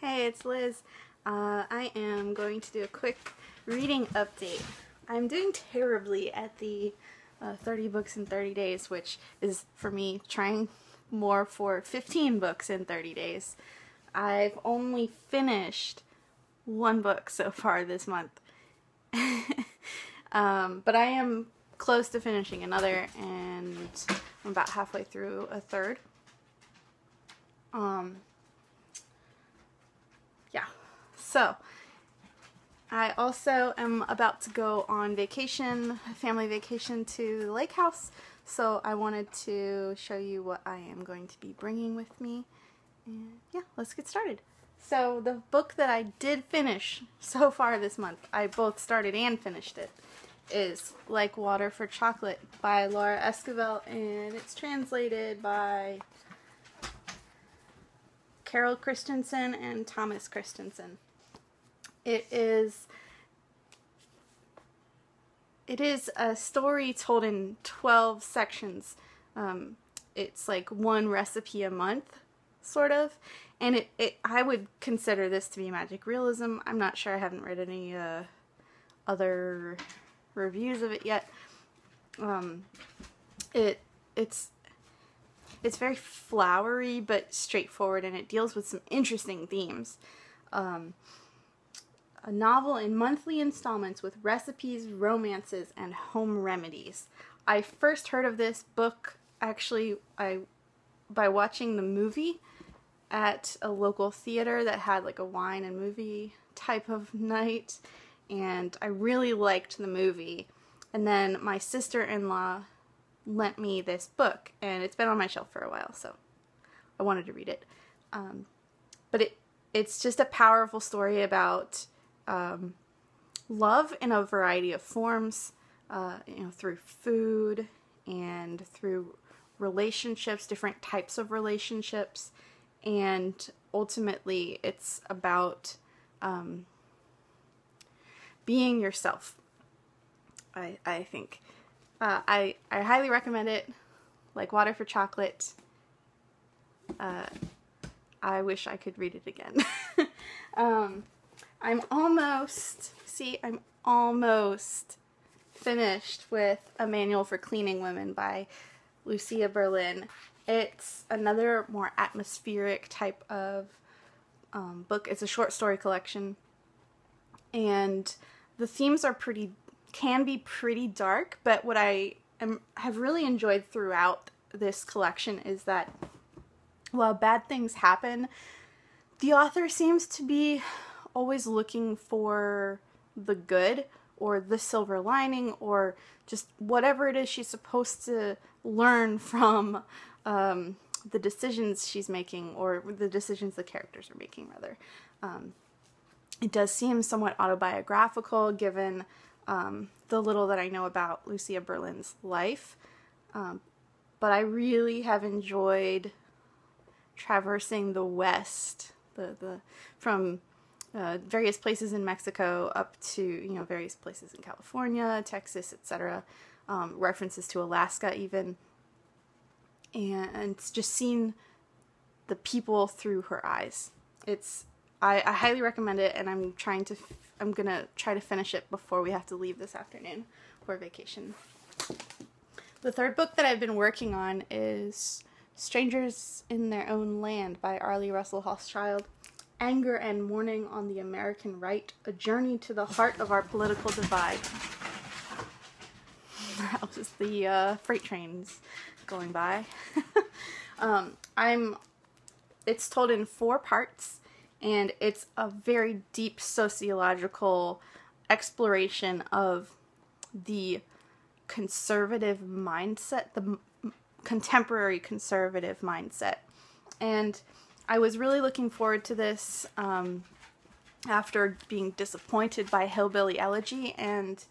Hey, it's Liz. I am going to do a quick reading update. I'm doing terribly at the 30 books in 30 days, which is, for me, trying more for 15 books in 30 days. I've only finished one book so far this month. But I am close to finishing another, and I'm about halfway through a third. Yeah, so I also am about to go on vacation, family vacation to the lake house, so I wanted to show you what I am going to be bringing with me, and yeah, let's get started. So the book that I did finish so far this month, I both started and finished it, is Like Water for Chocolate by Laura Esquivel, and it's translated by Carol Christensen and Thomas Christensen. It is a story told in 12 sections. It's like one recipe a month, sort of. And I would consider this to be magic realism. I'm not sure, I haven't read any other reviews of it yet. It's very flowery but straightforward, and it deals with some interesting themes. A novel in monthly installments with recipes, romances, and home remedies. I first heard of this book actually by watching the movie at a local theater that had like a wine and movie type of night, and I really liked the movie. And then my sister-in-law lent me this book, and it's been on my shelf for a while, so I wanted to read it. But it's just a powerful story about love in a variety of forms, through food and through relationships, different types of relationships, and ultimately it's about being yourself, I think. I highly recommend it. Like Water for Chocolate. I wish I could read it again. I'm almost finished with A Manual for Cleaning Women by Lucia Berlin. It's another more atmospheric type of book. It's a short story collection, and the themes are can be pretty dark, but what I have really enjoyed throughout this collection is that while bad things happen, the author seems to be always looking for the good or the silver lining or just whatever it is she's supposed to learn from the decisions she's making, or the decisions the characters are making, rather. It does seem somewhat autobiographical given the little that I know about Lucia Berlin's life, but I really have enjoyed traversing the West, from various places in Mexico up to various places in California, Texas, etc. References to Alaska even, and just seeing the people through her eyes. I highly recommend it, and I'm gonna try to finish it before we have to leave this afternoon for vacation. The third book that I've been working on is Strangers in Their Own Land by Arlie Russell Hochschild. Anger and Mourning on the American Right, A Journey to the Heart of Our Political Divide. That was the freight trains going by. It's told in 4 parts, and it's a very deep sociological exploration of the conservative mindset, the contemporary conservative mindset. And I was really looking forward to this after being disappointed by Hillbilly Elegy, and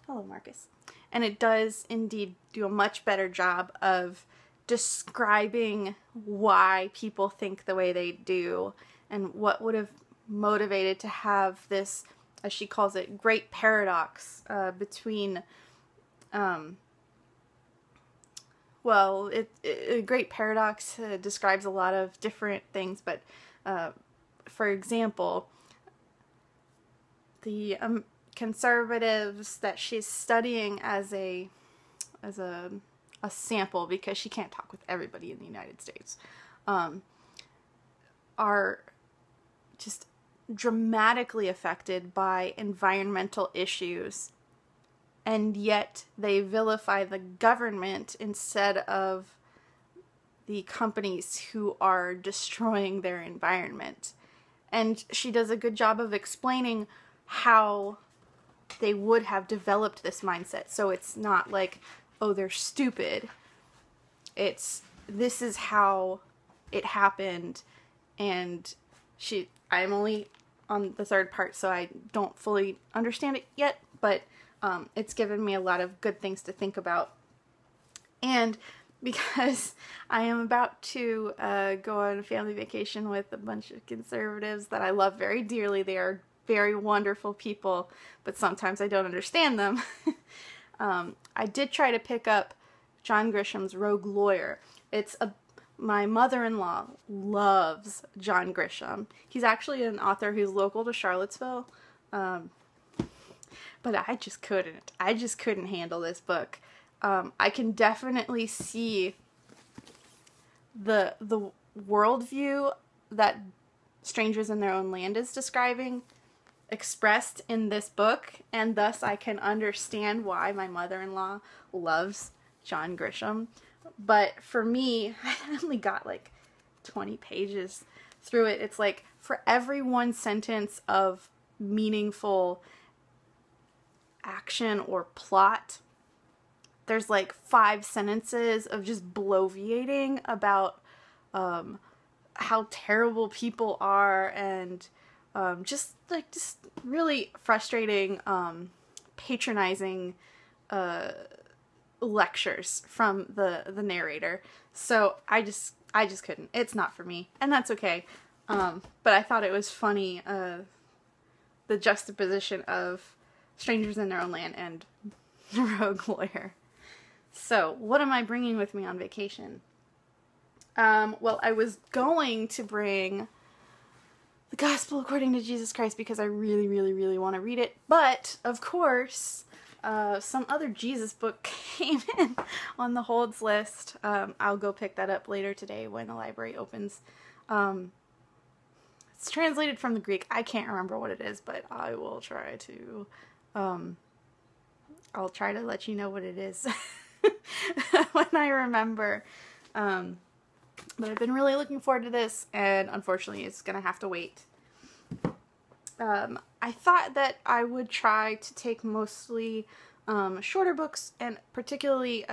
hello Marcus. And it does indeed do a much better job of describing why people think the way they do, and what would have motivated to have this, as she calls it, great paradox between, a great paradox describes a lot of different things, but for example, the conservatives that she's studying as a sample, because she can't talk with everybody in the United States, are just dramatically affected by environmental issues, and yet they vilify the government instead of the companies who are destroying their environment. And she does a good job of explaining how they would have developed this mindset. So it's not like, oh, they're stupid. It's, this is how it happened. And I'm only on the third part, so I don't fully understand it yet, but it's given me a lot of good things to think about. And because I am about to go on a family vacation with a bunch of conservatives that I love very dearly, they are very wonderful people, but sometimes I don't understand them. I did try to pick up John Grisham's Rogue Lawyer. My mother-in-law loves John Grisham. He's actually an author who's local to Charlottesville, but I just couldn't. I just couldn't handle this book. I can definitely see the worldview that Strangers in Their Own Land is describing expressed in this book, and thus I can understand why my mother-in-law loves John Grisham. But for me, I only got like 20 pages through it. It's like for every one sentence of meaningful action or plot, there's like 5 sentences of just bloviating about how terrible people are, and just really frustrating, patronizing lectures from the narrator. So I just couldn't. It's not for me, and that's okay. But I thought it was funny, the juxtaposition of Strangers in Their Own Land and Rogue Lawyer. So, what am I bringing with me on vacation? Well, I was going to bring the Gospel According to Jesus Christ because I really, really, really want to read it. But, of course, some other Jesus book came in on the holds list. I'll go pick that up later today when the library opens. It's translated from the Greek. I can't remember what it is, but I will try to, I'll try to let you know what it is when I remember. But I've been really looking forward to this, and unfortunately it's gonna have to wait. I thought that I would try to take mostly shorter books, and particularly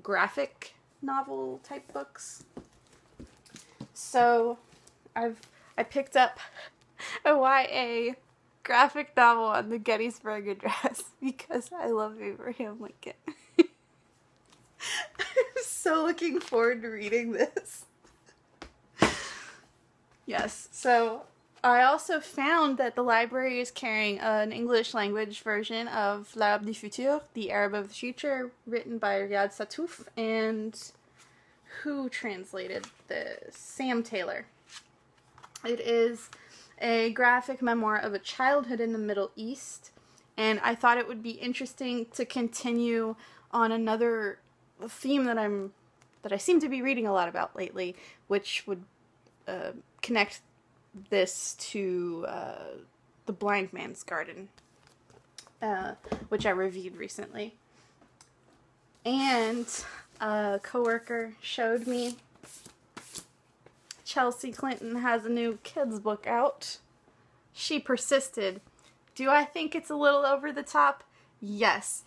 graphic novel type books. So I picked up a YA graphic novel on the Gettysburg Address because I love Abraham Lincoln. I'm so looking forward to reading this. Yes, so I also found that the library is carrying an English language version of Slab The Future, The Arab of the Future, written by Riad Sattouf, and who translated this? Sam Taylor. It is a graphic memoir of a childhood in the Middle East, and I thought it would be interesting to continue on another theme that I seem to be reading a lot about lately, which would connect this to The Blind Man's Garden, which I reviewed recently. And a coworker showed me Chelsea Clinton has a new kids book out. She Persisted. Do I think it's a little over the top? Yes.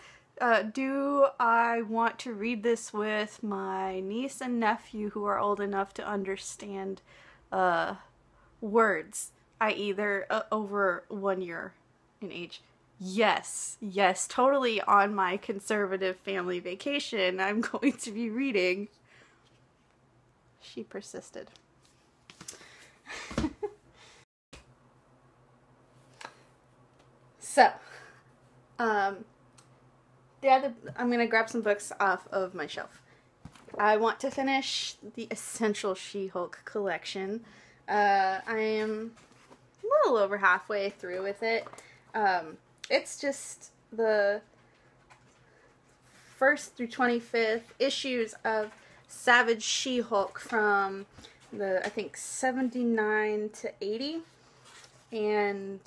Do I want to read this with my niece and nephew who are old enough to understand words, i.e. they're over 1 year in age? Yes, totally. On my conservative family vacation, I'm going to be reading She Persisted. So, I'm gonna grab some books off of my shelf. I want to finish the Essential SheHulk collection. I am a little over halfway through with it. It's just the 1st through 25th issues of Savage SheHulk from I think 79 to 80. And,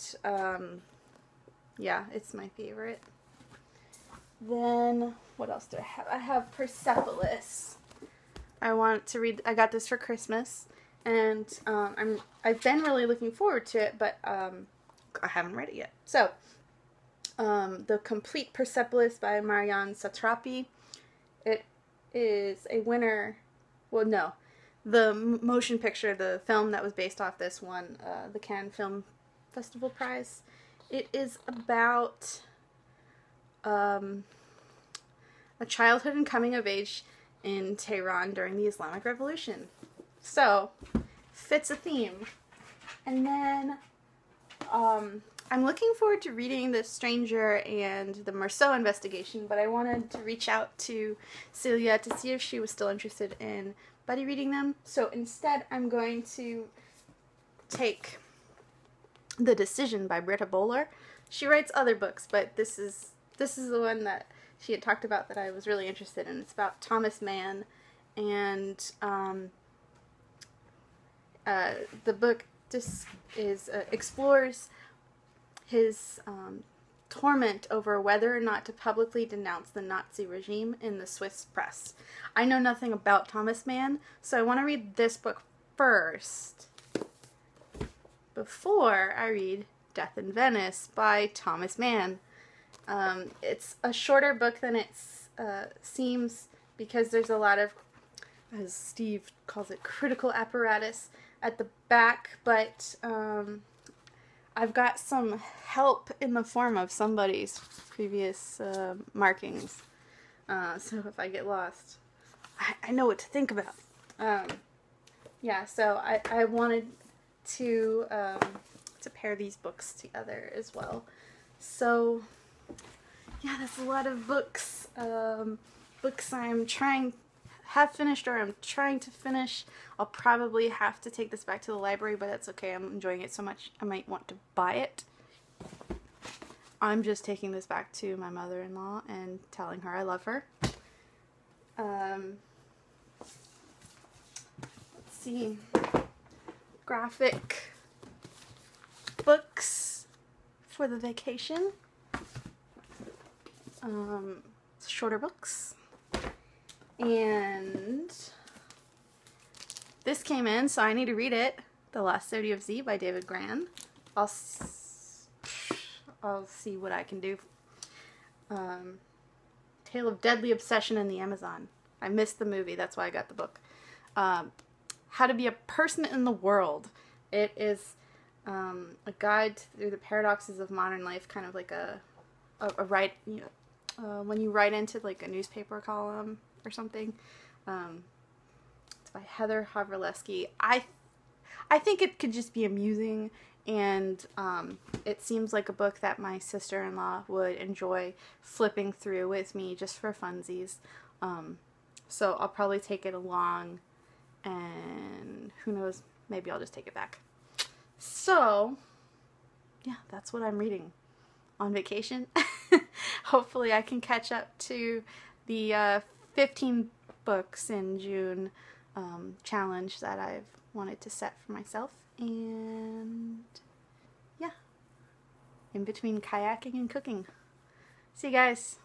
yeah, it's my favorite. Then, what else do I have? I have Persepolis. I want to read, I got this for Christmas, and, I've been really looking forward to it, but, I haven't read it yet. So, The Complete Persepolis by Marjane Satrapi. It is a winner, well, no, the motion picture, the film that was based off this one, the Cannes Film Festival Prize. It is about a childhood and coming of age in Tehran during the Islamic Revolution. So, fits a theme. And then, I'm looking forward to reading The Stranger and the Marceau investigation, but I wanted to reach out to Celia to see if she was still interested in buddy reading them. So instead, I'm going to take The Decision by Britta Bohler. She writes other books, but this is the one that she had talked about that I was really interested in. It's about Thomas Mann, and the book just explores his torment over whether or not to publicly denounce the Nazi regime in the Swiss press. I know nothing about Thomas Mann, so I want to read this book first before I read Death in Venice by Thomas Mann. It's a shorter book than it seems, because there's a lot of, as Steve calls it, critical apparatus at the back, but I've got some help in the form of somebody's previous markings. So if I get lost, I know what to think about. Yeah, so I wanted to pair these books together as well. So, yeah, that's a lot of books. Books have finished or I'm trying to finish. I'll probably have to take this back to the library, but that's okay. I'm enjoying it so much I might want to buy it. I'm just taking this back to my mother-in-law and telling her I love her. Let's see. Graphic books for the vacation. Shorter books. And this came in, so I need to read it. The Last Study of Z by David Grann. I'll see what I can do. Tale of Deadly Obsession in the Amazon. I missed the movie, that's why I got the book. How to Be a Person in the World. It is a guide through the paradoxes of modern life, kind of like when you write into like a newspaper column or something. It's by Heather Leske. I think it could just be amusing, and it seems like a book that my sister-in-law would enjoy flipping through with me just for funsies. So I'll probably take it along, and who knows, maybe I'll just take it back. So, yeah, that's what I'm reading on vacation. Hopefully I can catch up to the 15 books in June challenge that I've wanted to set for myself. And yeah, in between kayaking and cooking. See you guys.